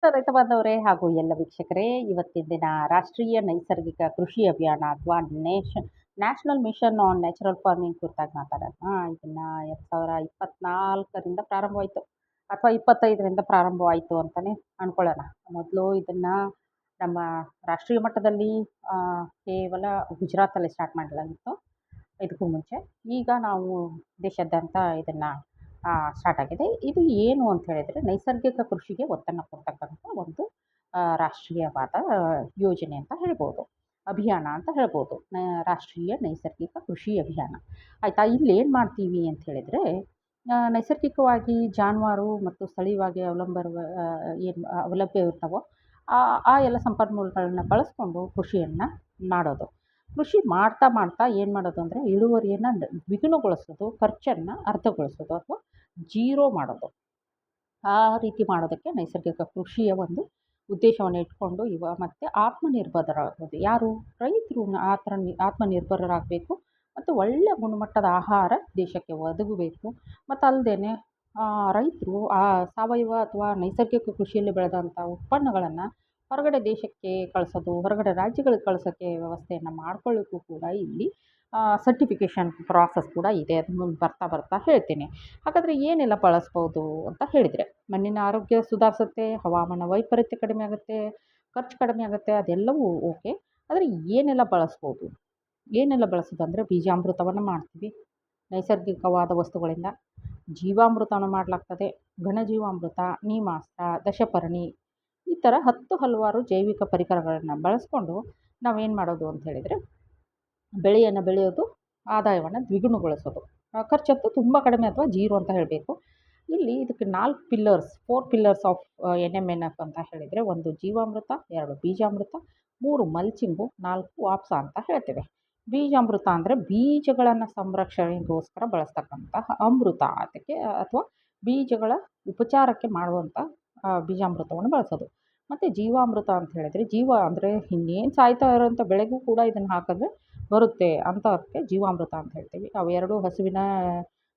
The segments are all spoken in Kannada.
ರೈತ ಬಾಂಧವರೇ ಹಾಗೂ ಎಲ್ಲ ವೀಕ್ಷಕರೇ, ಇವತ್ತಿನ ದಿನ ರಾಷ್ಟ್ರೀಯ ನೈಸರ್ಗಿಕ ಕೃಷಿ ಅಭಿಯಾನ ಅಥವಾ national mission on natural farming ಕುರಿತಾಗಿ ಮಾತಾಡೋಣ. ಇದನ್ನ 2024ರಿಂದ ಪ್ರಾರಂಭವಾಯಿತು ಅಥವಾ 25ರಿಂದ ಪ್ರಾರಂಭವಾಯಿತು ಅಂತಲೇ ಅಂದ್ಕೊಳ್ಳೋಣ. ಮೊದಲು ಇದನ್ನು ನಮ್ಮ ರಾಷ್ಟ್ರೀಯ ಮಟ್ಟದಲ್ಲಿ ಕೇವಲ ಗುಜರಾತಲ್ಲಿ ಸ್ಟಾರ್ಟ್ ಮಾಡಲಾಗಿತ್ತು ಇದಕ್ಕೂ ಮುಂಚೆ. ಈಗ ನಾವು ದೇಶಾದ್ಯಂತ ಇದನ್ನು ಸ್ಟಾರ್ಟ್ ಆಗಿದೆ. ಇದು ಏನು ಅಂತ ಹೇಳಿದರೆ, ನೈಸರ್ಗಿಕ ಕೃಷಿಗೆ ಒತ್ತನ್ನು ಕೊಡ್ತಕ್ಕಂಥ ಒಂದು ರಾಷ್ಟ್ರೀಯವಾದ ಯೋಜನೆ ಅಂತ ಹೇಳ್ಬೋದು, ಅಭಿಯಾನ ಅಂತ ಹೇಳ್ಬೋದು. ರಾಷ್ಟ್ರೀಯ ನೈಸರ್ಗಿಕ ಕೃಷಿ ಅಭಿಯಾನ ಆಯಿತಾ. ಇಲ್ಲಿ ಏನು ಮಾಡ್ತೀವಿ ಅಂತ ಹೇಳಿದರೆ, ನೈಸರ್ಗಿಕವಾಗಿ ಜಾನುವಾರು ಮತ್ತು ಸ್ಥಳೀಯವಾಗಿ ಅವಲಭ್ಯವಿರ್ತಾವೋ ಆ ಎಲ್ಲ ಸಂಪನ್ಮೂಲಗಳನ್ನ ಬಳಸ್ಕೊಂಡು ಕೃಷಿಯನ್ನು ಮಾಡೋದು. ಕೃಷಿ ಮಾಡ್ತಾ ಮಾಡ್ತಾ ಏನು ಮಾಡೋದು ಅಂದರೆ, ಇಳುವರಿಯನ್ನು ದ್ವಿಗುಣಗೊಳಿಸೋದು, ಖರ್ಚನ್ನು ಅರ್ಧಗೊಳಿಸೋದು ಅಥವಾ ಜೀರೋ ಮಾಡೋದು. ಆ ರೀತಿ ಮಾಡೋದಕ್ಕೆ ನೈಸರ್ಗಿಕ ಕೃಷಿಯ ಒಂದು ಉದ್ದೇಶವನ್ನು ಇಟ್ಕೊಂಡು ಮತ್ತು ಆತ್ಮನಿರ್ಭರರಾಗೋದು. ಯಾರು? ರೈತರು ಆ ಥರ ಆತ್ಮನಿರ್ಭರರಾಗಬೇಕು ಮತ್ತು ಒಳ್ಳೆಯ ಗುಣಮಟ್ಟದ ಆಹಾರ ದೇಶಕ್ಕೆ ಒದಗಬೇಕು. ಮತ್ತು ಅಲ್ಲದೆ ರೈತರು ಆ ಸಾವಯವ ಅಥವಾ ನೈಸರ್ಗಿಕ ಕೃಷಿಯಲ್ಲಿ ಬೆಳೆದಂಥ ಉತ್ಪನ್ನಗಳನ್ನು ಹೊರಗಡೆ ದೇಶಕ್ಕೆ ಕಳಿಸೋದು, ಹೊರಗಡೆ ರಾಜ್ಯಗಳಿಗೆ ಕಳಿಸೋಕ್ಕೆ ವ್ಯವಸ್ಥೆಯನ್ನು ಮಾಡ್ಕೊಳ್ಳಿಕ್ಕೂ ಕೂಡ ಇಲ್ಲಿ ಸರ್ಟಿಫಿಕೇಷನ್ ಪ್ರಾಸೆಸ್ ಕೂಡ ಇದೆ. ಅದು ಮುಂದೆ ಬರ್ತಾ ಹೇಳ್ತೀನಿ. ಹಾಗಾದರೆ ಏನೆಲ್ಲ ಬಳಸ್ಬೋದು ಅಂತ ಹೇಳಿದರೆ, ಮಣ್ಣಿನ ಆರೋಗ್ಯ ಸುಧಾರಿಸುತ್ತೆ, ಹವಾಮಾನ ವೈಪರೀತ್ಯ ಕಡಿಮೆ ಆಗುತ್ತೆ, ಖರ್ಚು ಕಡಿಮೆ ಆಗುತ್ತೆ, ಅದೆಲ್ಲವೂ ಓಕೆ. ಆದರೆ ಏನೆಲ್ಲ ಬಳಸ್ಬೋದು? ಏನೆಲ್ಲ ಬಳಸೋದು ಅಂದರೆ, ಬೀಜಾಮೃತವನ್ನು ಮಾಡ್ತೀವಿ ನೈಸರ್ಗಿಕವಾದ ವಸ್ತುಗಳಿಂದ, ಜೀವಾಮೃತವನ್ನು ಮಾಡಲಾಗ್ತದೆ, ಘನಜೀವಾಮೃತ, ನೀಮಾಸ್ತ್ರ, ದಶಪರ್ಣಿ, ಈ ಥರ ಹಲವಾರು ಜೈವಿಕ ಪರಿಕರಗಳನ್ನು ಬಳಸ್ಕೊಂಡು ನಾವೇನು ಮಾಡೋದು ಅಂತ ಹೇಳಿದರೆ, ಬೆಳೆಯನ್ನು ಬೆಳೆಯೋದು, ಆದಾಯವನ್ನು ದ್ವಿಗುಣಗೊಳಿಸೋದು. ಖರ್ಚಂತೂ ತುಂಬ ಕಡಿಮೆ ಅಥವಾ ಜೀರೋ ಅಂತ ಹೇಳಬೇಕು. ಇಲ್ಲಿ ಇದಕ್ಕೆ 4 ಪಿಲ್ಲರ್ಸ್ ಆಫ್ NMNF ಅಂತ ಹೇಳಿದರೆ, 1 ಜೀವಾಮೃತ, 2 ಬೀಜಾಮೃತ, 3 ಮಲ್ಚಿಂಗು, 4 ವಾಪ್ಸ ಅಂತ ಹೇಳ್ತೇವೆ. ಬೀಜಾಮೃತ ಅಂದರೆ ಬೀಜಗಳನ್ನು ಸಂರಕ್ಷಣೆಗೋಸ್ಕರ ಬಳಸ್ತಕ್ಕಂತಹ ಅಮೃತ, ಅದಕ್ಕೆ ಅಥವಾ ಬೀಜಗಳ ಉಪಚಾರಕ್ಕೆ ಮಾಡುವಂಥ ಬೀಜಾಮೃತವನ್ನು ಬಳಸೋದು. ಮತ್ತು ಜೀವಾಮೃತ ಅಂತ ಹೇಳಿದರೆ, ಜೀವ ಅಂದರೆ ಇನ್ನೇನು ಸಾಯ್ತಾ ಇರೋಂಥ ಬೆಳೆಗೂ ಕೂಡ ಇದನ್ನು ಹಾಕಿದ್ರೆ ಬರುತ್ತೆ ಅಂಥದಕ್ಕೆ ಜೀವಾಮೃತ ಅಂತ ಹೇಳ್ತೀವಿ. ಅವೆರಡು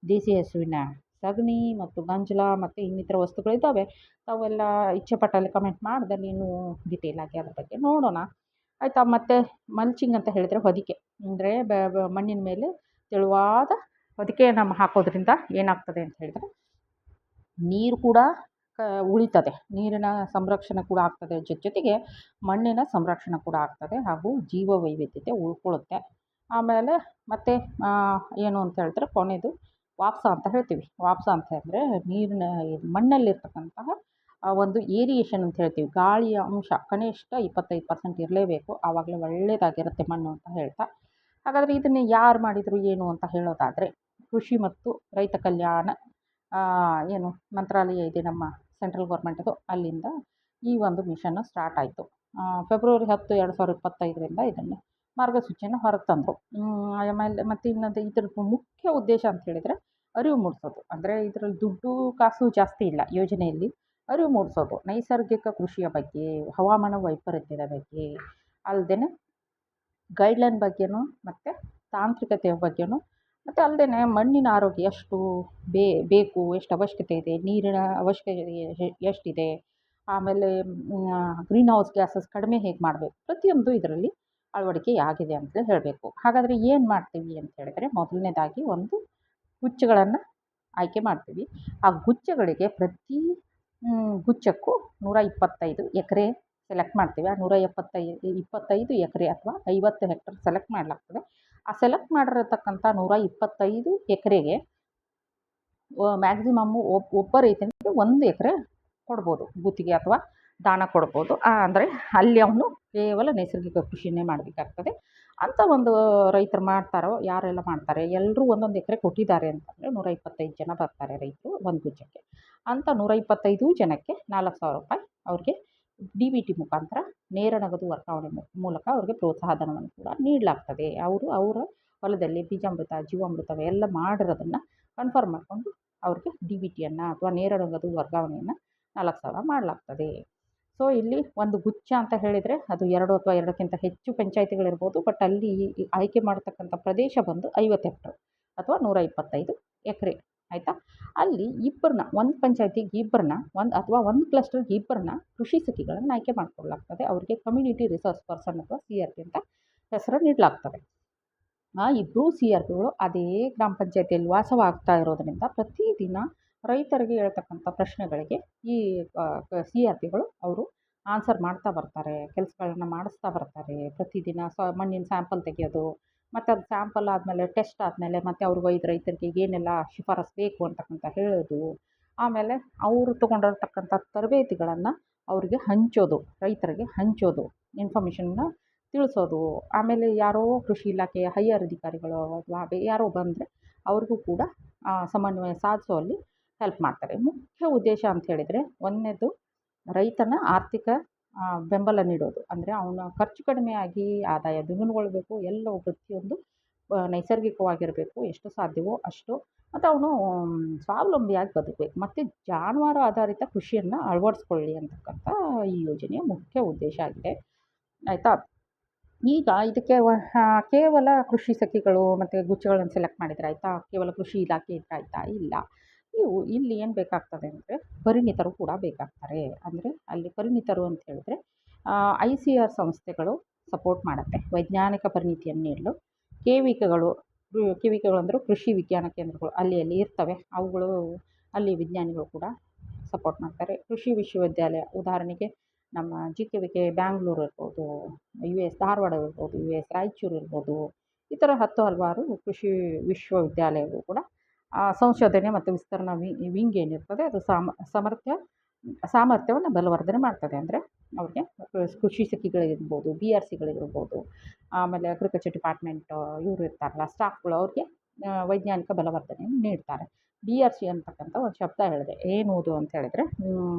ದೇಸಿ ಹಸುವಿನ ಸಗಣಿ ಮತ್ತು ಗಂಜಲ ಮತ್ತು ಇನ್ನಿತರ ವಸ್ತುಗಳಿದ್ದಾವೆ. ಅವೆಲ್ಲ ಇಚ್ಛೆಪಟ್ಟಲ್ಲಿ ಕಮೆಂಟ್ ಮಾಡಿದೆ, ನೀನು ಡಿಟೇಲಾಗಿ ಅದ್ರ ಬಗ್ಗೆ ನೋಡೋಣ ಆಯಿತಾ. ಮತ್ತು ಮಲ್ಚಿಂಗ್ ಅಂತ ಹೇಳಿದರೆ ಹೊದಿಕೆ, ಅಂದರೆ ಮಣ್ಣಿನ ಮೇಲೆ ತೆಳುವಾದ ಹೊದಿಕೆಯನ್ನು ಹಾಕೋದ್ರಿಂದ ಏನಾಗ್ತದೆ ಅಂತ ಹೇಳಿದರೆ, ನೀರು ಕೂಡ ಉಳಿತದೆ, ನೀರಿನ ಸಂರಕ್ಷಣೆ ಕೂಡ ಆಗ್ತದೆ, ಜೊತೆಗೆ ಮಣ್ಣಿನ ಸಂರಕ್ಷಣೆ ಕೂಡ ಆಗ್ತದೆ, ಹಾಗೂ ಜೀವ ವೈವಿಧ್ಯತೆ ಉಳ್ಕೊಳ್ಳುತ್ತೆ. ಆಮೇಲೆ ಮತ್ತೆ ಏನು ಅಂತ ಹೇಳಿದ್ರೆ, ಕೊನೆಯದು ವಾಪ್ಸ ಅಂತ ಹೇಳ್ತೀವಿ. ವಾಪ್ಸ ಅಂತ ಹೇಳಿದ್ರೆ ನೀರಿನ ಮಣ್ಣಲ್ಲಿರ್ತಕ್ಕಂತಹ ಒಂದು ಏರಿಯೇಷನ್ ಅಂತ ಹೇಳ್ತೀವಿ. ಗಾಳಿಯ ಅಂಶ ಕನಿಷ್ಠ 25% ಇರಲೇಬೇಕು, ಆವಾಗಲೇ ಒಳ್ಳೆಯದಾಗಿರುತ್ತೆ ಮಣ್ಣು ಅಂತ ಹೇಳ್ತಾ. ಹಾಗಾದರೆ ಇದನ್ನು ಯಾರು ಮಾಡಿದರು ಏನು ಅಂತ ಹೇಳೋದಾದರೆ, ಕೃಷಿ ಮತ್ತು ರೈತ ಕಲ್ಯಾಣ ಮಂತ್ರಾಲಯ ಇದೆ ನಮ್ಮ ಸೆಂಟ್ರಲ್ ಗೌರ್ಮೆಂಟದು, ಅಲ್ಲಿಂದ ಈ ಒಂದು ಮಿಷನ್ನು ಸ್ಟಾರ್ಟ್ ಆಯಿತು. ಫೆಬ್ರವರಿ 10, 2025ರಿಂದ ಇದನ್ನು ಮಾರ್ಗಸೂಚಿಯನ್ನು ಹೊರಗೆ ತಂದರು. ಆಮೇಲೆ ಮತ್ತು ಇನ್ನೊಂದು ಇದ್ರದ್ದು ಮುಖ್ಯ ಉದ್ದೇಶ ಅಂತ ಹೇಳಿದರೆ, ಅರಿವು ಮೂಡಿಸೋದು. ಅಂದರೆ ಇದರಲ್ಲಿ ದುಡ್ಡು ಕಾಸು ಜಾಸ್ತಿ ಇಲ್ಲ ಯೋಜನೆಯಲ್ಲಿ. ಅರಿವು ಮೂಡಿಸೋದು ನೈಸರ್ಗಿಕ ಕೃಷಿಯ ಬಗ್ಗೆ, ಹವಾಮಾನ ವೈಪರೀತ್ಯದ ಬಗ್ಗೆ, ಅಲ್ಲದೆ ಗೈಡ್ಲೈನ್ ಬಗ್ಗೆನೂ ಮತ್ತು ತಾಂತ್ರಿಕತೆಯ ಬಗ್ಗೆನೂ, ಮತ್ತು ಅಲ್ಲದೆ ಮಣ್ಣಿನ ಆರೋಗ್ಯ ಎಷ್ಟು ಬೇಕು, ಎಷ್ಟು ಅವಶ್ಯಕತೆ ಇದೆ, ನೀರಿನ ಅವಶ್ಯಕತೆ ಎಷ್ಟಿದೆ, ಆಮೇಲೆ ಗ್ರೀನ್ ಹೌಸ್ ಗ್ಯಾಸಸ್ ಕಡಿಮೆ ಹೇಗೆ ಮಾಡಬೇಕು, ಪ್ರತಿಯೊಂದು ಇದರಲ್ಲಿ ಅಳವಡಿಕೆಯಾಗಿದೆ ಅಂತಲೇ ಹೇಳಬೇಕು. ಹಾಗಾದರೆ ಏನು ಮಾಡ್ತೀವಿ ಅಂತ ಹೇಳಿದರೆ, ಮೊದಲನೇದಾಗಿ ಒಂದು ಗುಚ್ಚಗಳನ್ನು ಆಯ್ಕೆ ಮಾಡ್ತೀವಿ. ಆ ಗುಚ್ಚಗಳಿಗೆ ಪ್ರತಿ ಗುಚ್ಚಕ್ಕೂ 125 ಎಕರೆ ಸೆಲೆಕ್ಟ್ ಮಾಡ್ತೀವಿ. ಆ 125 ಎಕರೆ ಅಥವಾ 50 ಹೆಕ್ಟರ್ ಸೆಲೆಕ್ಟ್ ಮಾಡಲಾಗ್ತದೆ. ಆ ಸೆಲೆಕ್ಟ್ ಮಾಡಿರತಕ್ಕಂಥ 125 ಎಕರೆಗೆ ಮ್ಯಾಕ್ಸಿಮಮ್ಮು ಒಬ್ಬ ರೈತನಿಗೆ 1 ಎಕರೆ ಕೊಡ್ಬೋದು, ಗುತ್ತಿಗೆ ಅಥವಾ ದಾನ ಕೊಡ್ಬೋದು. ಅಂದರೆ ಅಲ್ಲಿ ಅವನು ಕೇವಲ ನೈಸರ್ಗಿಕ ಕೃಷಿಯನ್ನೇ ಮಾಡಬೇಕಾಗ್ತದೆ. ಅಂಥ ಒಂದು ರೈತರು ಮಾಡ್ತಾರೋ, ಯಾರೆಲ್ಲ ಮಾಡ್ತಾರೆ, ಎಲ್ಲರೂ 1 ಎಕರೆ ಕೊಟ್ಟಿದ್ದಾರೆ ಅಂತಂದರೆ 125 ಜನ ಬರ್ತಾರೆ ರೈತರು ಒಂದು ಗುಚ್ಚಕ್ಕೆ. ಅಂಥ 125 ಜನಕ್ಕೆ 4,000 ರೂಪಾಯಿ ಅವ್ರಿಗೆ DBT ಮುಖಾಂತರ ನೇರ ನಗದು ವರ್ಗಾವಣೆ ಮೂಲಕ ಅವ್ರಿಗೆ ಪ್ರೋತ್ಸಾಹ ಧನವನ್ನು ಕೂಡ ನೀಡಲಾಗ್ತದೆ. ಅವರ ಹೊಲದಲ್ಲಿ ಬೀಜಾಮೃತ, ಜೀವಾಮೃತ ಎಲ್ಲ ಮಾಡಿರೋದನ್ನು ಕನ್ಫರ್ಮ್ ಮಾಡಿಕೊಂಡು ಅವ್ರಿಗೆ DBTಯನ್ನು ಅಥವಾ ನೇರ ನಗದು ವರ್ಗಾವಣೆಯನ್ನು 4,000 ಮಾಡಲಾಗ್ತದೆ. ಸೊ ಇಲ್ಲಿ ಒಂದು ಗುಚ್ಛ ಅಂತ ಹೇಳಿದರೆ ಅದು 2 ಅಥವಾ 2ಕ್ಕಿಂತ ಹೆಚ್ಚು ಪಂಚಾಯಿತಿಗಳಿರ್ಬೋದು. ಬಟ್ ಅಲ್ಲಿ ಆಯ್ಕೆ ಮಾಡತಕ್ಕಂಥ ಪ್ರದೇಶ ಬಂದು 50 ಹೆಕ್ಟರ್ ಅಥವಾ 125 ಎಕರೆ ಆಯಿತಾ. ಅಲ್ಲಿ ಇಬ್ಬರನ್ನ ಒಂದು ಪಂಚಾಯತಿಗೆ ಇಬ್ಬರನ್ನ ಒಂದು ಕ್ಲಸ್ಟರ್ಗೆ ಇಬ್ಬರನ್ನ ಕೃಷಿ ಸಖಿಗಳನ್ನು ಆಯ್ಕೆ ಮಾಡಿಕೊಳ್ಳಲಾಗ್ತದೆ. ಅವರಿಗೆ ಕಮ್ಯುನಿಟಿ ರಿಸೋರ್ಸ್ ಪರ್ಸನ್ ಅಥವಾ CRP ಅಂತ ಹೆಸರು ನೀಡಲಾಗ್ತದೆ. ಆ ಇಬ್ಬರೂ CRPಗಳು ಅದೇ ಗ್ರಾಮ ಪಂಚಾಯತಿಯಲ್ಲಿ ವಾಸವಾಗ್ತಾ ಇರೋದರಿಂದ ಪ್ರತಿದಿನ ರೈತರಿಗೆ ಹೇಳ್ತಕ್ಕಂಥ ಪ್ರಶ್ನೆಗಳಿಗೆ ಈ CRPಗಳು ಅವರು ಆನ್ಸರ್ ಮಾಡ್ತಾ ಬರ್ತಾರೆ, ಕೆಲಸಗಳನ್ನ ಮಾಡಿಸ್ತಾ ಬರ್ತಾರೆ. ಪ್ರತಿದಿನ ಮಣ್ಣಿನ ಸ್ಯಾಂಪಲ್ ತೆಗೆಯೋದು, ಮತ್ತು ಅದು ಸ್ಯಾಂಪಲ್ ಆದಮೇಲೆ ಟೆಸ್ಟ್ ಆದಮೇಲೆ ಮತ್ತು ಅವ್ರಿಗೆ ರೈತರಿಗೆ ಏನೆಲ್ಲ ಶಿಫಾರಸು ಬೇಕು ಅಂತಕ್ಕಂಥ ಹೇಳೋದು. ಆಮೇಲೆ ಅವರು ತೊಗೊಂಡಿರ್ತಕ್ಕಂಥ ತರಬೇತಿಗಳನ್ನು ಅವರಿಗೆ ಹಂಚೋದು, ರೈತರಿಗೆ ಹಂಚೋದು, ಇನ್ಫಾರ್ಮೇಷನ್ನ ತಿಳಿಸೋದು. ಆಮೇಲೆ ಯಾರೋ ಕೃಷಿ ಇಲಾಖೆಯ ಹೈಯರ್ ಅಧಿಕಾರಿಗಳು ಅಥವಾ ಯಾರೋ ಬಂದರೆ ಅವ್ರಿಗೂ ಕೂಡ ಸಮನ್ವಯ ಸಾಧಿಸುವಲ್ಲಿ ಹೆಲ್ಪ್ ಮಾಡ್ತಾರೆ. ಮುಖ್ಯ ಉದ್ದೇಶ ಅಂತ ಹೇಳಿದರೆ, ಒಂದನೇದು ರೈತನ ಆರ್ಥಿಕ ಬೆಂಬಲ ನೀಡೋದು. ಅಂದರೆ ಅವನ ಖರ್ಚು ಕಡಿಮೆಯಾಗಿ ಆದಾಯ ದ್ವಿಗುಣಗೊಳ್ಬೇಕು, ಎಲ್ಲವೂ ಪ್ರತಿಯೊಂದು ನೈಸರ್ಗಿಕವಾಗಿರಬೇಕು, ಎಷ್ಟು ಸಾಧ್ಯವೋ ಅಷ್ಟು. ಮತ್ತು ಅವನು ಸ್ವಾವಲಂಬಿಯಾಗಿ ಬದುಕಬೇಕು, ಮತ್ತು ಜಾನುವಾರು ಆಧಾರಿತ ಕೃಷಿಯನ್ನು ಅಳವಡಿಸ್ಕೊಳ್ಳಿ ಅಂತಕ್ಕಂಥ ಈ ಯೋಜನೆಯ ಮುಖ್ಯ ಉದ್ದೇಶ ಆಗಿದೆ, ಆಯಿತಾ. ಈಗ ಇದಕ್ಕೆ ಕೇವಲ ಕೃಷಿ ಸಖಿಗಳು ಮತ್ತು ಗುಚ್ಚಗಳನ್ನು ಸೆಲೆಕ್ಟ್ ಮಾಡಿದರೆ ಆಯಿತಾ, ಕೇವಲ ಕೃಷಿ ಇಲಾಖೆ ಇದ್ದರೆ ಆಯಿತಾ? ಇಲ್ಲ. ಇಲ್ಲಿ ಏನು ಬೇಕಾಗ್ತದೆ ಅಂದರೆ ಪರಿಣಿತರು ಕೂಡ ಬೇಕಾಗ್ತಾರೆ. ಅಂದರೆ ಅಲ್ಲಿ ಪರಿಣಿತರು ಅಂತ ಹೇಳಿದ್ರೆ ICAR ಸಂಸ್ಥೆಗಳು ಸಪೋರ್ಟ್ ಮಾಡುತ್ತೆ ವೈಜ್ಞಾನಿಕ ಪರಿಣಿತಿಯನ್ನು ನೀಡಲು. KVKಗಳು ಅಂದರೆ ಕೃಷಿ ವಿಜ್ಞಾನ ಕೇಂದ್ರಗಳು ಅಲ್ಲಿ ಇರ್ತವೆ, ಅವುಗಳು ಅಲ್ಲಿ ವಿಜ್ಞಾನಿಗಳು ಕೂಡ ಸಪೋರ್ಟ್ ಮಾಡ್ತಾರೆ. ಕೃಷಿ ವಿಶ್ವವಿದ್ಯಾಲಯ, ಉದಾಹರಣೆಗೆ ನಮ್ಮ GKVK ಬ್ಯಾಂಗ್ಳೂರು ಇರ್ಬೋದು, US ಧಾರವಾಡ ಇರ್ಬೋದು, US ರಾಯಚೂರು ಇರ್ಬೋದು, ಈ ಥರ ಹಲವಾರು ಕೃಷಿ ವಿಶ್ವವಿದ್ಯಾಲಯಗಳು ಕೂಡ ಸಂಶೋಧನೆ ಮತ್ತು ವಿಸ್ತರಣಾ ವಿಂಗ್ ಏನಿರ್ತದೆ ಅದು ಸಾಮರ್ಥ್ಯವನ್ನು ಬಲವರ್ಧನೆ ಮಾಡ್ತದೆ. ಅಂದರೆ ಅವ್ರಿಗೆ ಕೃಷಿ ಸಖಿಗಳಿರ್ಬೋದು, BRCಗಳಿರ್ಬೋದು, ಆಮೇಲೆ ಅಗ್ರಿಕಲ್ಚರ್ ಡಿಪಾರ್ಟ್ಮೆಂಟ್ ಇವರು ಇರ್ತಾರಲ್ಲ ಸ್ಟಾಫ್ಗಳು, ಅವ್ರಿಗೆ ವೈಜ್ಞಾನಿಕ ಬಲವರ್ಧನೆಯನ್ನು ನೀಡ್ತಾರೆ. BRC ಅಂತಕ್ಕಂಥ ಒಂದು ಶಬ್ದ ಹೇಳಿದೆ, ಏನೋದು ಅಂತ ಹೇಳಿದ್ರೆ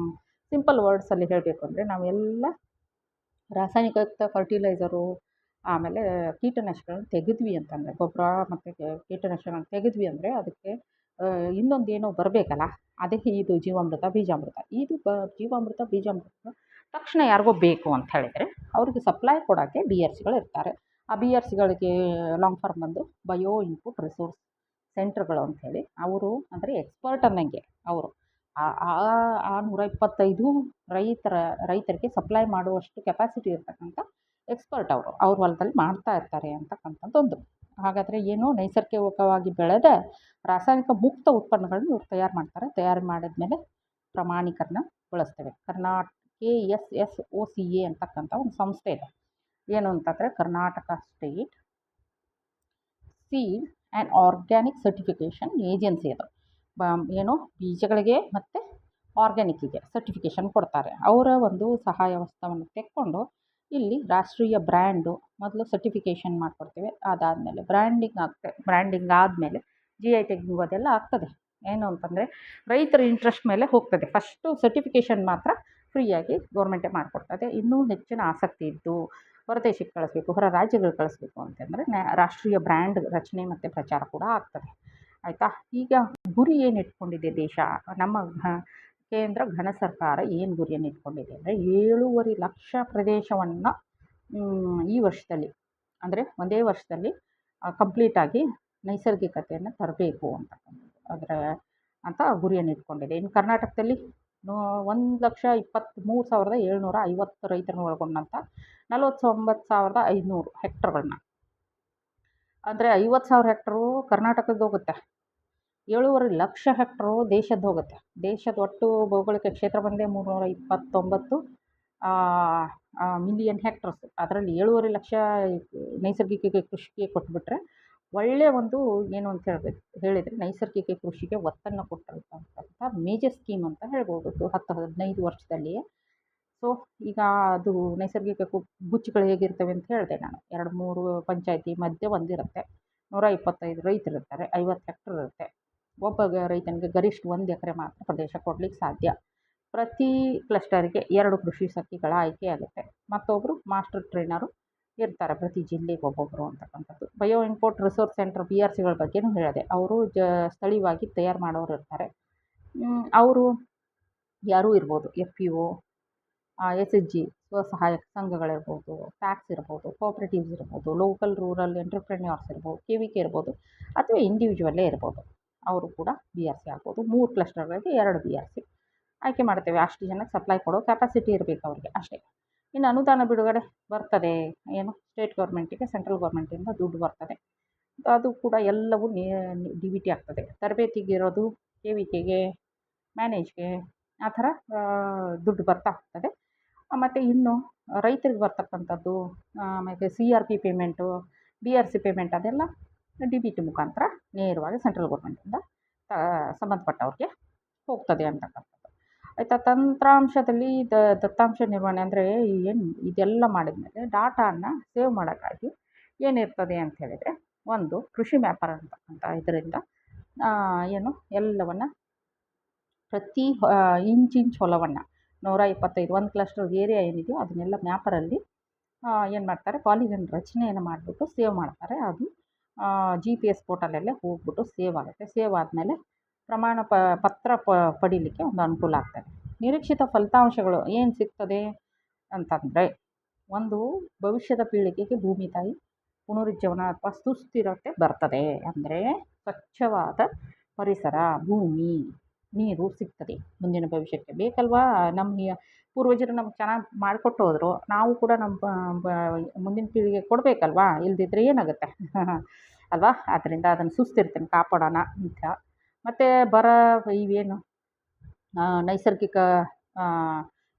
ಸಿಂಪಲ್ ವರ್ಡ್ಸಲ್ಲಿ ಹೇಳಬೇಕು ಅಂದರೆ, ನಾವೆಲ್ಲ ರಾಸಾಯನಿಕಯುಕ್ತ ಫರ್ಟಿಲೈಸರು ಆಮೇಲೆ ಕೀಟನಾಶಕಗಳನ್ನ ತೆಗೆದ್ವಿ ಅಂತಂದರೆ, ಗೊಬ್ಬರ ಮತ್ತು ಕೀಟನಾಶಕಗಳನ್ನ ತೆಗೆದ್ವಿ ಅಂದರೆ ಅದಕ್ಕೆ ಇನ್ನೊಂದು ಏನೋ ಬರಬೇಕಲ್ಲ, ಅದೇ ಇದು ಜೀವಾಮೃತ ಬೀಜಾಮೃತ. ಇದು ಜೀವಾಮೃತ ಬೀಜಾಮೃತ ತಕ್ಷಣ ಯಾರಿಗೋ ಬೇಕು ಅಂತ ಹೇಳಿದರೆ ಅವ್ರಿಗೆ ಸಪ್ಲೈ ಕೊಡೋಕ್ಕೆ BRCಗಳು ಇರ್ತಾರೆ. ಆ BRCಗಳಿಗೆ ಲಾಂಗ್ ಫಾರ್ಮ್ ಬಂದು ಬಯೋ ಇನ್ಪುಟ್ ರಿಸೋರ್ಸ್ ಸೆಂಟರ್ಗಳು ಅಂಥೇಳಿ. ಅವರು ಅಂದರೆ ಎಕ್ಸ್ಪರ್ಟ್ ಅನ್ನಂಗೆ, ಅವರು ಆ 125 ರೈತರಿಗೆ ಸಪ್ಲೈ ಮಾಡುವಷ್ಟು ಕೆಪಾಸಿಟಿ ಇರ್ತಕ್ಕಂಥ ಎಕ್ಸ್ಪರ್ಟ್ ಅವ್ರ ಹೊಲದಲ್ಲಿ ಮಾಡ್ತಾ ಇರ್ತಾರೆ ಅಂತಕ್ಕಂಥದ್ದೊಂದು. ಹಾಗಾದರೆ ಏನು, ನೈಸರ್ಗಿಕವಾಗಿ ಬೆಳೆದ ರಾಸಾಯನಿಕ ಮುಕ್ತ ಉತ್ಪನ್ನಗಳನ್ನು ಇವ್ರು ತಯಾರು ಮಾಡ್ತಾರೆ. ತಯಾರು ಮಾಡಿದ್ಮೇಲೆ ಪ್ರಮಾಣೀಕರಣಗೊಳಿಸ್ತೇವೆ. KSSOCA ಅಂತಕ್ಕಂಥ ಒಂದು ಸಂಸ್ಥೆ ಇದೆ. ಏನು ಅಂತಂದರೆ Karnataka state seed and organic certification agency. ಅದು ಏನು ಬೀಜಗಳಿಗೆ ಮತ್ತು ಆರ್ಗ್ಯಾನಿಕ್ಕಿಗೆ ಸರ್ಟಿಫಿಕೇಷನ್ ಕೊಡ್ತಾರೆ. ಅವರ ಒಂದು ಸಹಾಯ ಹಸ್ತವನ್ನು ತೆಕ್ಕೊಂಡು ಇಲ್ಲಿ ರಾಷ್ಟ್ರೀಯ ಬ್ರ್ಯಾಂಡು ಮೊದಲು ಸರ್ಟಿಫಿಕೇಷನ್ ಮಾಡಿಕೊಡ್ತೇವೆ. ಅದಾದಮೇಲೆ ಬ್ರ್ಯಾಂಡಿಂಗ್ ಆದಮೇಲೆ GI ಟ್ಯಾಗಿಂಗ್ ಅದೆಲ್ಲ ಆಗ್ತದೆ. ಏನು ಅಂತಂದರೆ ರೈತರ ಇಂಟ್ರೆಸ್ಟ್ ಮೇಲೆ ಹೋಗ್ತದೆ. ಫಸ್ಟು ಸರ್ಟಿಫಿಕೇಷನ್ ಮಾತ್ರ ಫ್ರೀಯಾಗಿ ಗೌರ್ಮೆಂಟೇ ಮಾಡಿಕೊಡ್ತದೆ. ಇನ್ನೂ ಹೆಚ್ಚಿನ ಆಸಕ್ತಿ ಇದ್ದು ಹೊರದೇಶಕ್ಕೆ ಕಳಿಸ್ಬೇಕು, ಹೊರ ರಾಜ್ಯಗಳಿಗೆ ಕಳಿಸ್ಬೇಕು ಅಂತಂದರೆ ರಾಷ್ಟ್ರೀಯ ಬ್ರ್ಯಾಂಡ್ ರಚನೆ ಮತ್ತು ಪ್ರಚಾರ ಕೂಡ ಆಗ್ತದೆ, ಆಯಿತಾ. ಈಗ ಗುರಿ ಏನು ಇಟ್ಕೊಂಡಿದೆ ದೇಶ, ನಮ್ಮ ಕೇಂದ್ರ ಘನ ಸರ್ಕಾರ ಏನು ಗುರಿಯನ್ನು ಇಟ್ಕೊಂಡಿದೆ ಅಂದರೆ 7.5 ಲಕ್ಷ ಪ್ರದೇಶವನ್ನು ಈ ವರ್ಷದಲ್ಲಿ, ಅಂದರೆ ಒಂದೇ ವರ್ಷದಲ್ಲಿ ಕಂಪ್ಲೀಟಾಗಿ ನೈಸರ್ಗಿಕತೆಯನ್ನು ತರಬೇಕು ಅಂತ ಗುರಿಯನ್ನು ಇಟ್ಕೊಂಡಿದೆ. ಇನ್ನು ಕರ್ನಾಟಕದಲ್ಲಿ 1,23,750 ರೈತರನ್ನು ಒಳಗೊಂಡಂಥ 49,500 ಹೆಕ್ಟರ್ಗಳನ್ನ, ಅಂದರೆ 50,000 ಹೆಕ್ಟರು ಕರ್ನಾಟಕದ್ದು ಹೋಗುತ್ತೆ, 7.5 ಲಕ್ಷ ಹೆಕ್ಟರು ದೇಶದ್ದು ಹೋಗುತ್ತೆ. ದೇಶದ ಒಟ್ಟು ಭೌಗೋಳಿಕ ಕ್ಷೇತ್ರ ಬಂದೇ 329 ಮಿಲಿಯನ್ ಹೆಕ್ಟರ್ಸ್. ಅದರಲ್ಲಿ 7.5 ಲಕ್ಷ ನೈಸರ್ಗಿಕ ಕೃಷಿಗೆ ಕೊಟ್ಬಿಟ್ರೆ ಒಳ್ಳೆಯ ಒಂದು ಏನು ಅಂತ ಹೇಳಿದರೆ ನೈಸರ್ಗಿಕ ಕೃಷಿಗೆ ಒತ್ತನ್ನು ಕೊಟ್ಟಿರ್ತಕ್ಕಂಥ ಮೇಜರ್ ಸ್ಕೀಮ್ ಅಂತ ಹೇಳ್ಬೋದು 10-15 ವರ್ಷದಲ್ಲಿಯೇ. ಸೊ ಈಗ ಅದು ನೈಸರ್ಗಿಕ ಗುಚ್ಚುಗಳು ಹೇಗಿರ್ತವೆ ಅಂತ ಹೇಳಿದೆ ನಾನು. 2-3 ಪಂಚಾಯತಿ ಮಧ್ಯೆ ಒಂದಿರುತ್ತೆ, 125 ರೈತರಿರ್ತಾರೆ, 50 ಹೆಕ್ಟರ್ ಇರುತ್ತೆ. ಒಬ್ಬ ರೈತನಿಗೆ ಗರಿಷ್ಠ 1 ಎಕರೆ ಮಾತ್ರ ಪ್ರದೇಶ ಕೊಡಲಿಕ್ಕೆ ಸಾಧ್ಯ. ಪ್ರತಿ ಕ್ಲಸ್ಟರಿಗೆ 2 ಕೃಷಿ ಸಖಿಗಳ ಆಯ್ಕೆ ಆಗುತ್ತೆ. ಮತ್ತೊಬ್ಬರು ಮಾಸ್ಟರ್ ಟ್ರೈನರು ಇರ್ತಾರೆ ಪ್ರತಿ ಜಿಲ್ಲೆಗೆ ಒಬ್ಬೊಬ್ಬರು ಅಂತಕ್ಕಂಥದ್ದು. ಬಯೋ ಇನ್ಪುಟ್ ರಿಸೋರ್ಸ್ ಸೆಂಟರ್ BRCಗಳ ಬಗ್ಗೆನೂ ಹೇಳಿದೆ. ಅವರು ಸ್ಥಳೀಯವಾಗಿ ತಯಾರು ಮಾಡೋರು ಇರ್ತಾರೆ. ಅವರು ಯಾರೂ ಇರ್ಬೋದು, FPO, SHG ಸ್ವಸಹಾಯಕ ಸಂಘಗಳಿರ್ಬೋದು, ಪ್ಯಾಕ್ಸ್ ಇರ್ಬೋದು, ಕೋಆಪ್ರೇಟಿವ್ಸ್ ಇರ್ಬೋದು, ಲೋಕಲ್ ರೂರಲ್ ಎಂಟರ್ಪ್ರೆನ್ಯೂರ್ಸ್ ಇರ್ಬೋದು, KVK ಇರ್ಬೋದು, ಅಥವಾ ಇಂಡಿವಿಜುವಲ್ಲೇ ಇರ್ಬೋದು. ಅವರು ಕೂಡ ಬಿ ಆರ್ ಸಿ ಆಗ್ಬೋದು. 3 ಕ್ಲಸ್ಟರ್ಗಳಿಗೆ 2 ಬಿ ಆರ್ ಸಿ ಆಯ್ಕೆ ಮಾಡ್ತೇವೆ. ಅಷ್ಟು ಜನಕ್ಕೆ ಸಪ್ಲೈ ಕೊಡೋ ಕೆಪಾಸಿಟಿ ಇರಬೇಕು ಅವ್ರಿಗೆ ಅಷ್ಟೇ. ಇನ್ನು ಅನುದಾನ ಬಿಡುಗಡೆ ಬರ್ತದೆ, ಏನು ಸ್ಟೇಟ್ ಗೌರ್ಮೆಂಟಿಗೆ ಸೆಂಟ್ರಲ್ ಗೌರ್ಮೆಂಟಿಂದ ದುಡ್ಡು ಬರ್ತದೆ. ಅದು ಕೂಡ ಎಲ್ಲವೂ ಡಿ ಬಿ ಟಿ ಆಗ್ತದೆ. ತರಬೇತಿಗಿರೋದು ಕೆ ವಿ ಕೆಗೆ, ಮ್ಯಾನೇಜ್ಗೆ ಆ ಥರ ದುಡ್ಡು ಬರ್ತಾ ಹೋಗ್ತದೆ. ಮತ್ತು ಇನ್ನು ರೈತರಿಗೆ ಬರ್ತಕ್ಕಂಥದ್ದು ಆಮೇಲೆ C R P payment, B R C payment ಅದೆಲ್ಲ ಡಿ ಬಿ ಟಿ ಮುಖಾಂತರ ನೇರವಾಗಿ ಸೆಂಟ್ರಲ್ ಗೌರ್ಮೆಂಟಿಂದ ಸಂಬಂಧಪಟ್ಟವ್ರಿಗೆ ಹೋಗ್ತದೆ ಅಂತಕ್ಕಂಥದ್ದು. ಆಯಿತಾ. ತಂತ್ರಾಂಶದಲ್ಲಿ ದತ್ತಾಂಶ ನಿರ್ವಹಣೆ ಅಂದರೆ ಏನು ಇದೆಲ್ಲ ಮಾಡಿದ್ಮೇಲೆ ಡಾಟಾನ ಸೇವ್ ಮಾಡೋಕ್ಕಾಗಿ ಏನಿರ್ತದೆ ಅಂತ ಹೇಳಿದರೆ, ಒಂದು ಕೃಷಿ ಮ್ಯಾಪರ್ ಅಂತಕ್ಕಂಥ ಇದರಿಂದ ಏನು ಎಲ್ಲವನ್ನು ಪ್ರತಿ ಇಂಚಿಂಚ್ ಹೊಲವನ್ನು 125 ಒಂದು ಕ್ಲಸ್ಟರ್ ಏರಿಯಾ ಏನಿದೆಯೋ ಅದನ್ನೆಲ್ಲ ಮ್ಯಾಪರಲ್ಲಿ ಏನು ಮಾಡ್ತಾರೆ, ಪಾಲಿಗನ್ ರಚನೆಯನ್ನು ಮಾಡಿಬಿಟ್ಟು ಸೇವ್ ಮಾಡ್ತಾರೆ. ಅದು ಜಿ ಪಿ ಎಸ್ ಪೋರ್ಟಲಲ್ಲೇ ಹೋಗ್ಬಿಟ್ಟು ಸೇವ್ ಆಗುತ್ತೆ. ಸೇವ್ ಆದಮೇಲೆ ಪ್ರಮಾಣ ಪತ್ರ ಪಡೀಲಿಕ್ಕೆ ಒಂದು ಅನುಕೂಲ ಆಗ್ತದೆ. ನಿರೀಕ್ಷಿತ ಫಲಿತಾಂಶಗಳು ಏನು ಸಿಗ್ತದೆ ಅಂತಂದರೆ, ಒಂದು ಭವಿಷ್ಯದ ಪೀಳಿಗೆಗೆ ಭೂಮಿ ತಾಯಿ ಪುನರುಜ್ಜೀವನ ಅಥವಾ ಸುಸ್ಥಿರತೆ ಬರ್ತದೆ. ಅಂದರೆ ಸ್ವಚ್ಛವಾದ ಪರಿಸರ, ಭೂಮಿ, ನೀರು ಸಿಗ್ತದೆ ಮುಂದಿನ ಭವಿಷ್ಯಕ್ಕೆ. ಬೇಕಲ್ವಾ, ನಮ್ಮ ಪೂರ್ವಜರು ನಮ್ಗೆ ಚೆನ್ನಾಗಿ ಮಾಡಿಕೊಟ್ಟು ಹೋದರು, ನಾವು ಕೂಡ ನಮ್ಮ ಮುಂದಿನ ಪೀಳಿಗೆ ಕೊಡಬೇಕಲ್ವಾ, ಇಲ್ಲದಿದ್ದರೆ ಏನಾಗುತ್ತೆ ಅಲ್ವಾ. ಆದ್ದರಿಂದ ಅದನ್ನು ಸುಸ್ಥಿರತೆಯನ್ನು ಕಾಪಾಡೋಣ ಅಂತ. ಮತ್ತು ಬರ ಇವೇನು ನೈಸರ್ಗಿಕ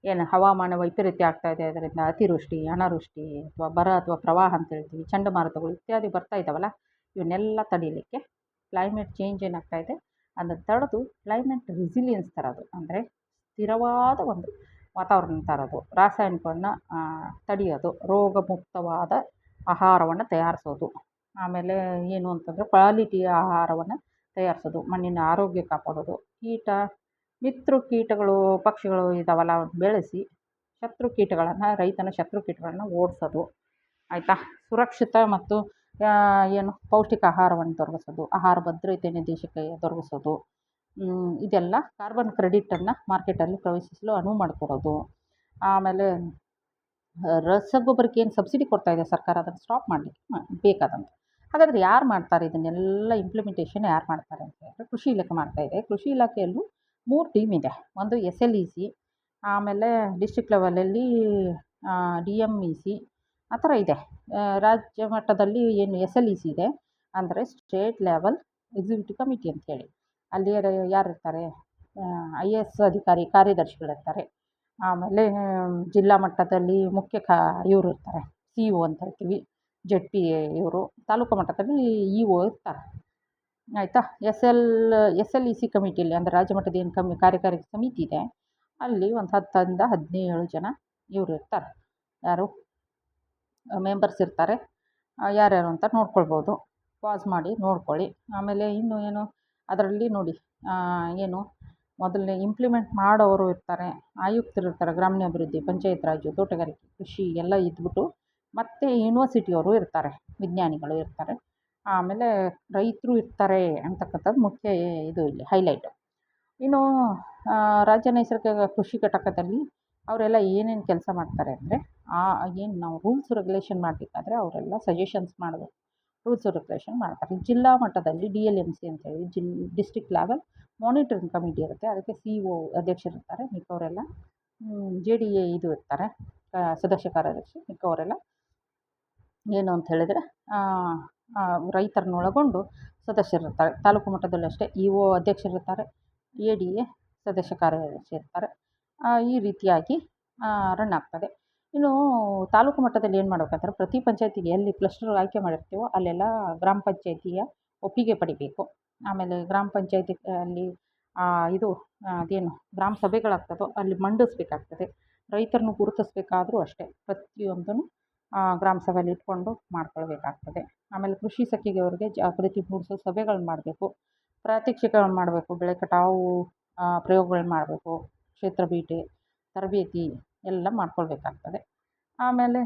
ಏನು ಹವಾಮಾನ ವೈಪರೀತ್ಯ ಆಗ್ತಾಯಿದೆ, ಅದರಿಂದ ಅತಿವೃಷ್ಟಿ, ಅನಾವೃಷ್ಟಿ ಅಥವಾ ಬರ ಅಥವಾ ಪ್ರವಾಹ ಅಂತ ಹೇಳ್ತೀವಿ, ಚಂಡಮಾರುತಗಳು ಇತ್ಯಾದಿ ಬರ್ತಾ ಇದ್ದಾವಲ್ಲ, ಇವನ್ನೆಲ್ಲ ತಡೀಲಿಕ್ಕೆ ಕ್ಲೈಮೇಟ್ ಚೇಂಜ್ ಏನಾಗ್ತಾಯಿದೆ ಅದನ್ನು ತಡೆದು ಕ್ಲೈಮೇಟ್ ರೆಸಿಲಿಯನ್ಸ್ ತರೋದು, ಅಂದರೆ ಸ್ಥಿರವಾದ ಒಂದು ವಾತಾವರಣ ತರೋದು, ರಾಸಾಯನಿಕವನ್ನು ತಡೆಯೋದು, ರೋಗ ಮುಕ್ತವಾದ ಆಹಾರವನ್ನು ತಯಾರಿಸೋದು, ಆಮೇಲೆ ಏನು ಅಂತಂದರೆ ಕ್ವಾಲಿಟಿಯ ಆಹಾರವನ್ನು ತಯಾರಿಸೋದು, ಮಣ್ಣಿನ ಆರೋಗ್ಯ ಕಾಪಾಡೋದು, ಮಿತ್ರ ಕೀಟಗಳು ಪಕ್ಷಿಗಳು ಇದ್ದಾವಲ್ಲ ಬೆಳೆಸಿ ರೈತನ ಶತ್ರು ಕೀಟಗಳನ್ನು ಓಡಿಸೋದು. ಆಯಿತಾ. ಸುರಕ್ಷಿತ ಮತ್ತು ಏನು ಪೌಷ್ಟಿಕ ಆಹಾರವನ್ನು ದೊರಕಿಸೋದು, ಆಹಾರ ಭದ್ರತೆಯನ್ನು ದೇಶಕ್ಕೆ ದೊರಕಿಸೋದು, ಇದೆಲ್ಲ ಕಾರ್ಬನ್ ಕ್ರೆಡಿಟನ್ನು ಮಾರ್ಕೆಟಲ್ಲಿ ಪ್ರವೇಶಿಸಲು ಅನುವು ಮಾಡಿಕೊಡೋದು. ಆಮೇಲೆ ರಸಗೊಬ್ಬರಕ್ಕೆ ಏನು ಸಬ್ಸಿಡಿ ಕೊಡ್ತಾಯಿದೆ ಸರ್ಕಾರ, ಅದನ್ನು ಸ್ಟಾಪ್ ಮಾಡಲಿಕ್ಕೆ ಬೇಕಾದಂಥ. ಹಾಗಾದರೆ ಯಾರು ಮಾಡ್ತಾರೆ ಇದನ್ನೆಲ್ಲ ಇಂಪ್ಲಿಮೆಂಟೇಷನ್ ಯಾರು ಮಾಡ್ತಾರೆ ಅಂತ ಹೇಳಿದ್ರೆ, ಕೃಷಿ ಇಲಾಖೆ ಮಾಡ್ತಾಯಿದೆ. ಕೃಷಿ ಇಲಾಖೆಯಲ್ಲೂ 3 ಟೀಮ್ ಇದೆ. ಒಂದು SLEC, ಆಮೇಲೆ ಡಿಸ್ಟ್ರಿಕ್ಟ್ ಲೆವೆಲಲ್ಲಿ DMEC ಆ ಥರ ಇದೆ. ರಾಜ್ಯ ಮಟ್ಟದಲ್ಲಿ ಏನು SLEC ಇದೆ ಅಂದರೆ ಸ್ಟೇಟ್ ಲೆವೆಲ್ ಎಕ್ಸಿಕ್ಯೂಟಿವ್ ಕಮಿಟಿ ಅಂತೇಳಿ, ಅಲ್ಲಿ ಯಾರಿರ್ತಾರೆ, IAS ಅಧಿಕಾರಿ ಕಾರ್ಯದರ್ಶಿಗಳಿರ್ತಾರೆ. ಆಮೇಲೆ ಜಿಲ್ಲಾ ಮಟ್ಟದಲ್ಲಿ ಮುಖ್ಯ ಇವರು ಇರ್ತಾರೆ, CO ಅಂತ ಹೇಳ್ತೀವಿ, ZP ಇವರು. ತಾಲೂಕು ಮಟ್ಟದಲ್ಲಿ EO ಇರ್ತಾರೆ. ಆಯಿತಾ. SLEC ಕಮಿಟಿಯಲ್ಲಿ ಅಂದರೆ ರಾಜ್ಯ ಮಟ್ಟದ ಏನು ಕಾರ್ಯಕಾರಿ ಸಮಿತಿ ಇದೆ, ಅಲ್ಲಿ ಒಂದು 10ರಿಂದ 17 ಜನ ಇವರು ಇರ್ತಾರೆ. ಯಾರು ಮೆಂಬರ್ಸ್ ಇರ್ತಾರೆ. ಯಾರ್ಯಾರು ಅಂತ ನೋಡ್ಕೊಳ್ಬೋದು, ಪಾಸ್ ಮಾಡಿ ನೋಡ್ಕೊಳ್ಳಿ. ಆಮೇಲೆ ಇನ್ನು ಏನು ಅದರಲ್ಲಿ ನೋಡಿ, ಏನು ಮೊದಲನೇ ಇಂಪ್ಲಿಮೆಂಟ್ ಮಾಡೋರು ಇರ್ತಾರೆ, ಆಯುಕ್ತರು ಇರ್ತಾರೆ, ಗ್ರಾಮೀಣಾಭಿವೃದ್ಧಿ, ಪಂಚಾಯತ್ ರಾಜು, ತೋಟಗಾರಿಕೆ, ಕೃಷಿ ಎಲ್ಲ ಇದ್ಬಿಟ್ಟು, ಮತ್ತು ಯೂನಿವರ್ಸಿಟಿಯವರು ಇರ್ತಾರೆ, ವಿಜ್ಞಾನಿಗಳು ಇರ್ತಾರೆ, ಆಮೇಲೆ ರೈತರು ಇರ್ತಾರೆ ಅಂತಕ್ಕಂಥದ್ದು ಮುಖ್ಯ ಇದು ಇಲ್ಲಿ ಹೈಲೈಟು. ಇನ್ನು ರಾಜ್ಯ ನೈಸರ್ಗಿಕ ಕೃಷಿ ಘಟಕದಲ್ಲಿ ಅವರೆಲ್ಲ ಏನೇನು ಕೆಲಸ ಮಾಡ್ತಾರೆ ಅಂದರೆ, ಏನು ನಾವು ರೂಲ್ಸ್ ರೆಗ್ಯುಲೇಷನ್ ಮಾಡಬೇಕಾದ್ರೆ ಅವರೆಲ್ಲ ಸಜೆಷನ್ಸ್ ಮಾಡಬೇಕು, ರೂಲ್ಸ್ ರೆಗ್ಯುಲೇಷನ್ ಮಾಡ್ತಾರೆ. ಜಿಲ್ಲಾ ಮಟ್ಟದಲ್ಲಿ DLMC ಅಂತೇಳಿ ಡಿಸ್ಟ್ರಿಕ್ಟ್ ಲೆವೆಲ್ ಮಾನಿಟರಿಂಗ್ ಕಮಿಟಿ ಇರುತ್ತೆ, ಅದಕ್ಕೆ CO ಅಧ್ಯಕ್ಷರಿರ್ತಾರೆ. ಮಿಕ್ಕವರೆಲ್ಲ JDA ಇದು ಇರ್ತಾರೆ, ಸದಸ್ಯ ಕಾರ್ಯದರ್ಶಿ. ಮಿಕ್ಕವರೆಲ್ಲ ಏನು ಅಂತ ಹೇಳಿದರೆ ರೈತರನ್ನೊಳಗೊಂಡು ಸದಸ್ಯರಿರ್ತಾರೆ. ತಾಲೂಕು ಮಟ್ಟದಲ್ಲೂ ಅಷ್ಟೇ EO ಅಧ್ಯಕ್ಷರಿರ್ತಾರೆ, ADA ಸದಸ್ಯ ಕಾರ್ಯದರ್ಶಿ ಇರ್ತಾರೆ. ಈ ರೀತಿಯಾಗಿ ರನ್ ಆಗ್ತದೆ. ಇನ್ನು ತಾಲೂಕು ಮಟ್ಟದಲ್ಲಿ ಏನು ಮಾಡಬೇಕಂದ್ರೆ, ಪ್ರತಿ ಪಂಚಾಯತಿಗೆ ಎಲ್ಲಿ ಕ್ಲಸ್ಟರ್ ಆಯ್ಕೆ ಮಾಡಿರ್ತೀವೋ ಅಲ್ಲೆಲ್ಲ ಗ್ರಾಮ ಪಂಚಾಯತಿಯ ಒಪ್ಪಿಗೆ ಪಡಿಬೇಕು. ಆಮೇಲೆ ಗ್ರಾಮ ಪಂಚಾಯತಿ ಅಲ್ಲಿ ಇದು ಅದೇನು ಗ್ರಾಮ ಸಭೆಗಳಾಗ್ತದೋ ಅಲ್ಲಿ ಮಂಡಿಸ್ಬೇಕಾಗ್ತದೆ. ರೈತರನ್ನು ಗುರುತಿಸ್ಬೇಕಾದ್ರೂ ಅಷ್ಟೇ, ಪ್ರತಿಯೊಂದನ್ನು ಗ್ರಾಮ ಸಭೆಯಲ್ಲಿ ಇಟ್ಕೊಂಡು ಮಾಡ್ಕೊಳ್ಬೇಕಾಗ್ತದೆ. ಆಮೇಲೆ ಕೃಷಿ ಸಖಿಗೆ ಅವ್ರಿಗೆ ಜಾಗೃತಿ ಮೂಡಿಸೋ ಸಭೆಗಳನ್ನ ಮಾಡಬೇಕು, ಪ್ರಾತ್ಯಕ್ಷಿಕೆಗಳನ್ನ ಮಾಡಬೇಕು, ಬೆಳೆ ಕಟಾವು ಪ್ರಯೋಗಗಳನ್ನ ಮಾಡಬೇಕು, ಕ್ಷೇತ್ರ ಭೇಟಿ, ತರಬೇತಿ ಎಲ್ಲ ಮಾಡ್ಕೊಳ್ಬೇಕಾಗ್ತದೆ. ಆಮೇಲೆ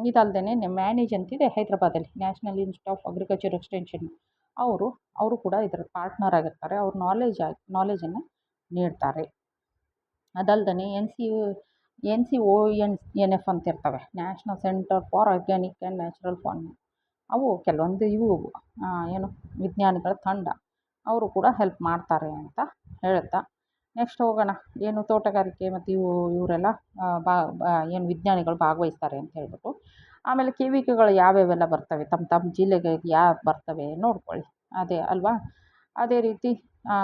ಇದಲ್ದೇ ಮ್ಯಾನೇಜ್ ಅಂತಿದೆ ಹೈದರಾಬಾದಲ್ಲಿ, National Institute of Agriculture Extension, ಅವರು ಕೂಡ ಇದರ ಪಾರ್ಟ್ನರ್ ಆಗಿರ್ತಾರೆ. ಅವ್ರು ನಾಲೆಜನ್ನು ನೀಡ್ತಾರೆ. ಅದಲ್ದೇ NCONF ಅಂತ ಇರ್ತವೆ, national centre for organic and natural farming. ಅವು ಕೆಲವೊಂದು ಏನು ವಿಜ್ಞಾನಿಗಳ ತಂಡ, ಅವರು ಕೂಡ ಹೆಲ್ಪ್ ಮಾಡ್ತಾರೆ ಅಂತ ಹೇಳ್ತಾ ನೆಕ್ಸ್ಟ್ ಹೋಗೋಣ. ಏನು ತೋಟಗಾರಿಕೆ ಮತ್ತು ಇವರೆಲ್ಲ ಏನು ವಿಜ್ಞಾನಿಗಳು ಭಾಗವಹಿಸ್ತಾರೆ ಅಂತ ಹೇಳ್ಬಿಟ್ಟು. ಆಮೇಲೆ ಕೆ.ವಿ.ಕೆಗಳು ಯಾವ್ಯಾವೆಲ್ಲ ಬರ್ತವೆ ತಮ್ಮ ಜಿಲ್ಲೆಗೆ ಯಾವ ಬರ್ತವೆ ನೋಡ್ಕೊಳ್ಳಿ. ಅದೇ ಅಲ್ವಾ? ಅದೇ ರೀತಿ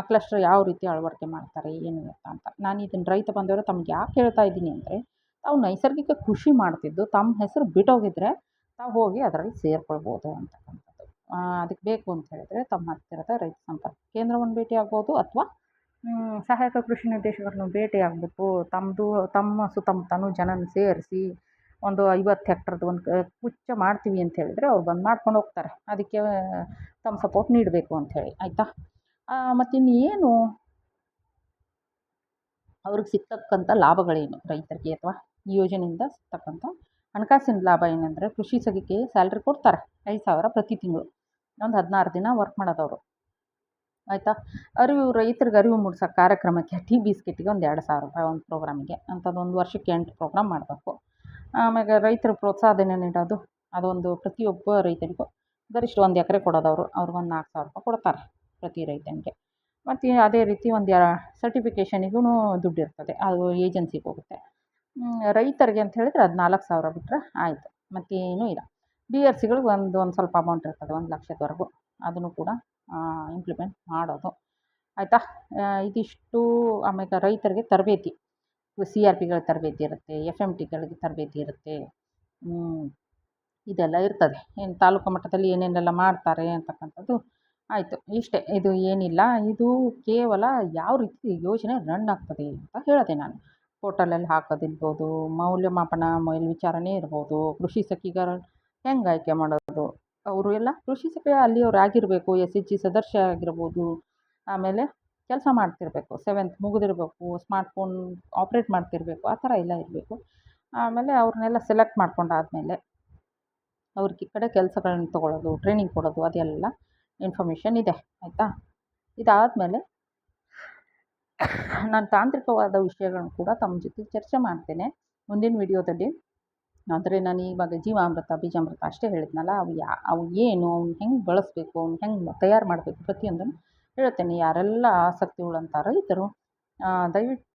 ಕ್ಲಸ್ಟರ್ ಯಾವ ರೀತಿ ಅಳವಡಿಕೆ ಮಾಡ್ತಾರೆ ಏನು ಎತ್ತ ಅಂತ. ನಾನು ಇದನ್ನು ರೈತ ಬಾಂಧವರು ತಮ್ಗೆ ಯಾಕೆ ಹೇಳ್ತಾ ಇದ್ದೀನಿ ಅಂದರೆ, ತಾವು ನೈಸರ್ಗಿಕ ಕೃಷಿ ಮಾಡ್ತಿದ್ದು ತಮ್ಮ ಹೆಸರು ಬಿಟ್ಟೋಗಿದ್ರೆ ತಾವು ಹೋಗಿ ಅದರಲ್ಲಿ ಸೇರಿಕೊಳ್ಬೋದು ಅಂತಕ್ಕಂಥದ್ದು. ಅದಕ್ಕೆ ಬೇಕು ಅಂತ ಹೇಳಿದ್ರೆ ತಮ್ಮ ಹತ್ತಿರದ ರೈತ ಸಂಪರ್ಕ ಕೇಂದ್ರವನ್ನು ಭೇಟಿ ಆಗ್ಬೋದು, ಅಥವಾ ಸಹಾಯಕ ಕೃಷಿ ನಿರ್ದೇಶಕರನ್ನು ಭೇಟಿ ಆಗಿಬಿಟ್ಟು ತಮ್ಮ ಸುತ್ತಮುತ್ತಲೂ ಜನನ ಸೇರಿಸಿ ಒಂದು 50 ಹೆಕ್ಟರ್ದು ಒಂದು ಕುಚ್ಚ ಮಾಡ್ತೀವಿ ಅಂತ ಹೇಳಿದರೆ ಅವ್ರು ಬಂದು ಮಾಡ್ಕೊಂಡು ಹೋಗ್ತಾರೆ. ಅದಕ್ಕೆ ತಮ್ಮ ಸಪೋರ್ಟ್ ನೀಡಬೇಕು ಅಂಥೇಳಿ, ಆಯಿತಾ? ಮತ್ತು ಇನ್ನೇನು ಅವ್ರಿಗೆ ಸಿಗ್ತಕ್ಕಂಥ ಲಾಭಗಳೇನು ರೈತರಿಗೆ, ಅಥವಾ ಈ ಯೋಜನೆಯಿಂದ ಸಿಗ್ತಕ್ಕಂಥ ಹಣಕಾಸಿನ ಲಾಭ ಏನಂದರೆ, ಕೃಷಿ ಸಖಿಗೆ ಸ್ಯಾಲ್ರಿ ಕೊಡ್ತಾರೆ 5,000 ಪ್ರತಿ ತಿಂಗಳು. ಒಂದು 16 ದಿನ ವರ್ಕ್ ಮಾಡೋದವರು, ಆಯಿತಾ? ರೈತರಿಗೆ ಅರಿವು ಮೂಡಿಸೋ ಕಾರ್ಯಕ್ರಮಕ್ಕೆ ಟೀ ಬಿಸ್ಕೆಟಿಗೆ ಒಂದು 2,000 ರೂಪಾಯಿ ಒಂದು ಪ್ರೋಗ್ರಾಮಿಗೆ ಅಂಥದ್ದು. ಒಂದು ವರ್ಷಕ್ಕೆ 8 ಪ್ರೋಗ್ರಾಮ್ ಮಾಡಬೇಕು. ಆಮೇಲೆ ರೈತರಿಗೆ ಪ್ರೋತ್ಸಾಹಧನ ನೀಡೋದು, ಅದೊಂದು ಪ್ರತಿಯೊಬ್ಬ ರೈತರಿಗೂ ಗರಿಷ್ಠ 1 ಎಕರೆ ಕೊಡೋದವರು, ಅವ್ರಿಗೊಂದು 4,000 ರೂಪಾಯಿ ಕೊಡ್ತಾರೆ ಪ್ರತಿ ರೈತನಿಗೆ. ಮತ್ತು ಅದೇ ರೀತಿ ಒಂದು ಸರ್ಟಿಫಿಕೇಷನಿಗೂ ದುಡ್ಡು ಇರ್ತದೆ, ಅದು ಏಜೆನ್ಸಿಗೆ ಹೋಗುತ್ತೆ. ರೈತರಿಗೆ ಅಂತ ಹೇಳಿದರೆ ಅದು 4,000 ಬಿಟ್ಟರೆ ಆಯಿತು, ಮತ್ತೇನೂ ಇಲ್ಲ. BRCಗಳಿಗೆ ಒಂದು ಸ್ವಲ್ಪ ಅಮೌಂಟ್ ಇರ್ತದೆ, 1 ಲಕ್ಷದವರೆಗೂ, ಅದನ್ನು ಕೂಡ ಇಂಪ್ಲಿಮೆಂಟ್ ಮಾಡೋದು, ಆಯಿತಾ? ಇದಿಷ್ಟು. ಆಮೇಲೆ ರೈತರಿಗೆ ತರಬೇತಿ, CRPಗಳ ತರಬೇತಿ ಇರುತ್ತೆ, FMTಗಳಿಗೆ ತರಬೇತಿ ಇರುತ್ತೆ, ಇದೆಲ್ಲ ಇರ್ತದೆ. ಏನು ತಾಲೂಕು ಮಟ್ಟದಲ್ಲಿ ಏನೇನೆಲ್ಲ ಮಾಡ್ತಾರೆ ಅಂತಕ್ಕಂಥದ್ದು ಆಯಿತು. ಇಷ್ಟೇ, ಇದು ಏನಿಲ್ಲ. ಇದು ಕೇವಲ ಯಾವ ರೀತಿ ಯೋಜನೆ ರನ್ ಆಗ್ತದೆ ಅಂತ ಹೇಳಿದೆ ನಾನು. ಪೋರ್ಟಲಲ್ಲಿ ಹಾಕೋದಿರ್ಬೋದು, ಮೌಲ್ಯಮಾಪನ ಮೇಲ್ವಿಚಾರಣೆ ಇರ್ಬೋದು, ಕೃಷಿ ಸಖಿಗಾರ ಹೆಂಗೆ ಆಯ್ಕೆ ಮಾಡೋದು, ಅವರು ಎಲ್ಲ ಕೃಷಿ ಸಖಿ ಅಲ್ಲಿಯವ್ರು ಆಗಿರಬೇಕು, SHG ಸದಸ್ಯ ಆಗಿರ್ಬೋದು, ಆಮೇಲೆ ಕೆಲಸ ಮಾಡ್ತಿರಬೇಕು, 7th ಮುಗಿದಿರಬೇಕು, ಸ್ಮಾರ್ಟ್ಫೋನ್ ಆಪ್ರೇಟ್ ಮಾಡ್ತಿರಬೇಕು, ಆ ಥರ ಎಲ್ಲ ಇರಬೇಕು. ಆಮೇಲೆ ಅವ್ರನ್ನೆಲ್ಲ ಸೆಲೆಕ್ಟ್ ಮಾಡ್ಕೊಂಡಾದಮೇಲೆ ಅವ್ರಿಗೆ ಈ ಕಡೆ ಕೆಲಸಗಳನ್ನ ತೊಗೊಳ್ಳೋದು, ಟ್ರೈನಿಂಗ್ ಕೊಡೋದು, ಅದೆಲ್ಲ ಇನ್ಫಾರ್ಮೇಷನ್ ಇದೆ, ಆಯಿತಾ? ಇದಾದಮೇಲೆ ನಾನು ತಾಂತ್ರಿಕವಾದ ವಿಷಯಗಳನ್ನು ಕೂಡ ತಮ್ಮ ಜೊತೆ ಚರ್ಚೆ ಮಾಡ್ತೇನೆ ಮುಂದಿನ ವಿಡಿಯೋದಲ್ಲಿ. ಆದರೆ ನಾನು ಇವಾಗ ಜೀವಾಮೃತ, ಬೀಜಾಮೃತ ಅಷ್ಟೇ ಹೇಳಿದ್ನಲ್ಲ, ಅವು ಏನು, ಅವ್ನ ಹೆಂಗೆ ಬಳಸಬೇಕು, ಅವ್ನ ಹೆಂಗೆ ತಯಾರು ಮಾಡಬೇಕು, ಪ್ರತಿಯೊಂದನ್ನು ಹೇಳ್ತೇನೆ. ಯಾರೆಲ್ಲ ಆಸಕ್ತಿ ಉಳ್ಳಂಥ ರೈತರು ದಯವಿಟ್ಟು